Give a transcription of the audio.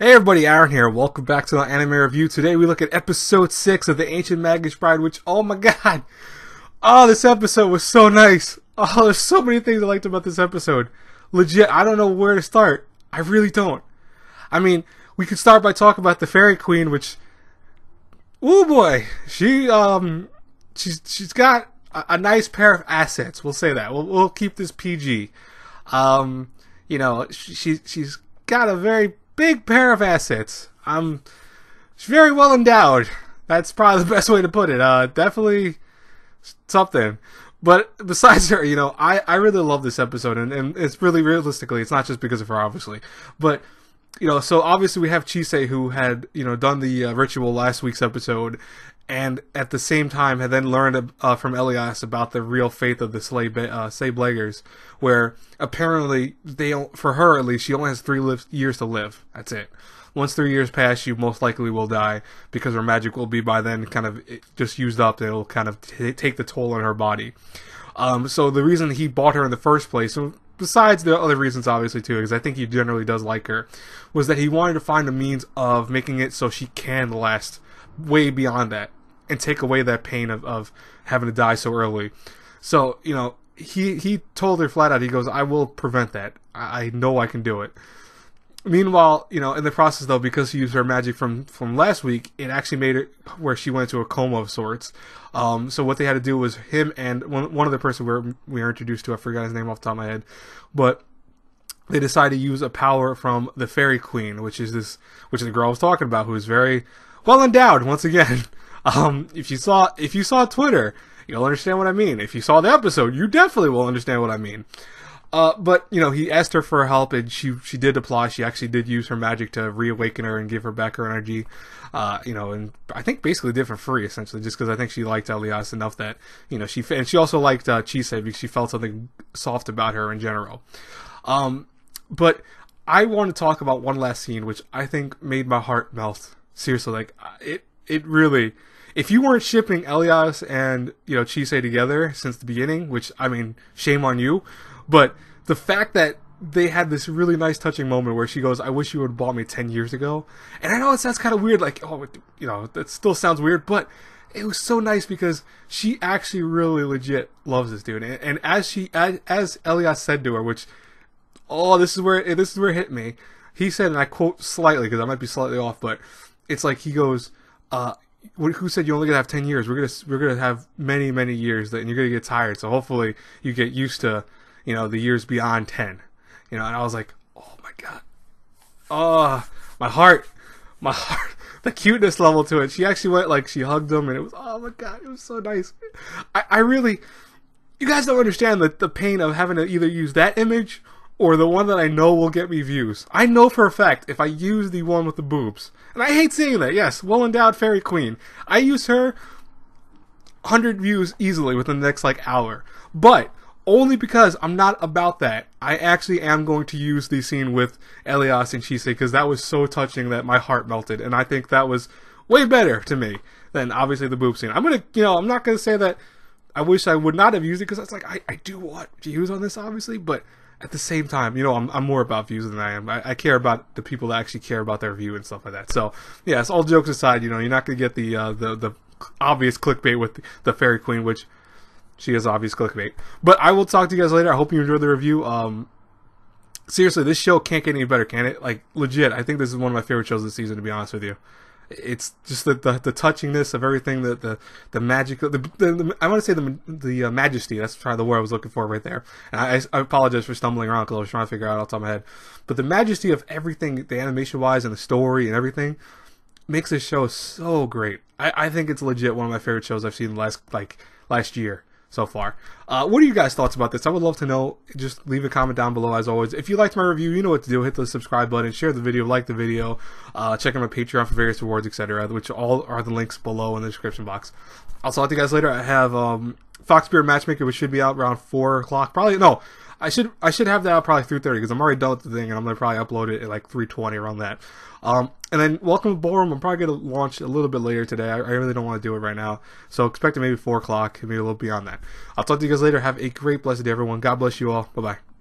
Hey everybody, Aaron here. Welcome back to the anime review. Today we look at episode 6 of the Ancient Magus Bride, which, oh my god. Oh, this episode was so nice. Oh, there's so many things I liked about this episode. Legit, I don't know where to start. I really don't. I mean, we could start by talking about the Fairy Queen, which, oh boy, she's got a nice pair of assets. We'll say that. We'll keep this PG. You know, she's got a very big pair of assets. She's very well endowed. That's probably the best way to put it. Definitely something. But besides her, you know, I really love this episode, and it's really realistically, it's not just because of her, obviously. But, you know, so obviously we have Chise, who had, you know, done the ritual last week's episode, and at the same time had then learned from Elias about the real fate of the Blaggers, where apparently for her at least, she only has 3 years to live. That's it. Once 3 years pass, she most likely will die because her magic will be by then kind of just used up. It'll kind of take the toll on her body. So the reason he bought her in the first place, besides the other reasons obviously too, because I think he generally does like her, was that he wanted to find a means of making it so she can last way beyond that and take away that pain of having to die so early. So, you know, he told her flat out, he goes, I will prevent that. I know I can do it. Meanwhile, you know, in the process though, because he used her magic from last week, it actually made it where she went into a coma of sorts. So what they had to do was him and one other person we were introduced to, I forgot his name off the top of my head, but they decided to use a power from the Fairy Queen, which is the girl I was talking about, who is very well endowed once again. If you saw Twitter, you'll understand what I mean. If you saw the episode, you definitely will understand what I mean. But, you know, he asked her for help, and she did apply. She actually did use her magic to reawaken her and give her back her energy. You know, and I think basically did for free, essentially, just because I think she liked Elias enough that, you know, and she also liked Chise because she felt something soft about her in general. But I want to talk about one last scene, which I think made my heart melt. Seriously, like, it really... If you weren't shipping Elias and, you know, Chise together since the beginning, which, I mean, shame on you, but the fact that they had this really nice touching moment where she goes, I wish you would have bought me 10 years ago. And I know it sounds kind of weird, like, oh, you know, that still sounds weird, but it was so nice because she actually really legit loves this dude. And as Elias said to her, which, oh, this is where it hit me. He said, and I quote slightly, because I might be slightly off, but it's like he goes, who said you're only gonna have 10 years? We're gonna have many, many years, and you're gonna get tired. So hopefully you get used to, you know, the years beyond 10. You know, and I was like, oh my god, oh, my heart, the cuteness level to it. She actually went, like, she hugged him, and it was, oh my god, it was so nice. I really, you guys don't understand the pain of having to either use that image or the one that I know will get me views. I know for a fact if I use the one with the boobs, and I hate seeing that, yes, well-endowed Fairy Queen, I use her 100 views easily within the next, like, hour. But only because I'm not about that. I actually am going to use the scene with Elias and Chise, because that was so touching that my heart melted, and I think that was way better to me than, obviously, the boob scene. I'm not gonna say that I wish I would not have used it, because it's like, I do want views on this, obviously, but at the same time, you know, I'm more about views than I am. I care about the people that actually care about their view and stuff like that. So, yes, all jokes aside, you know, you're not going to get the obvious clickbait with the Fairy Queen, which she is obvious clickbait. But I will talk to you guys later. I hope you enjoyed the review. Seriously, this show can't get any better, can it? Like, legit, I think this is one of my favorite shows this season, to be honest with you. It's just the touchingness of everything, the magic, I want to say the majesty. That's probably the word I was looking for right there. And I apologize for stumbling around because I was trying to figure out off the top of my head. But the majesty of everything, the animation wise and the story and everything, makes this show so great. I think it's legit one of my favorite shows I've seen last year so far. What are you guys' thoughts about this? I would love to know. Just leave a comment down below, as always. If you liked my review, you know what to do. Hit the subscribe button, share the video, like the video, check out my Patreon for various rewards, etc., which all are the links below in the description box. I'll talk to you guys later. I have Foxbeard Matchmaker, which should be out around 4 o'clock. Probably, no, I should have that out probably 3:30, because I'm already done with the thing, and I'm going to probably upload it at like 3:20, around that. And then Welcome to Ballroom, I'm probably going to launch a little bit later today. I really don't want to do it right now. So expect it maybe 4 o'clock, maybe a little beyond that. I'll talk to you guys later. Have a great, blessed day, everyone. God bless you all. Bye-bye.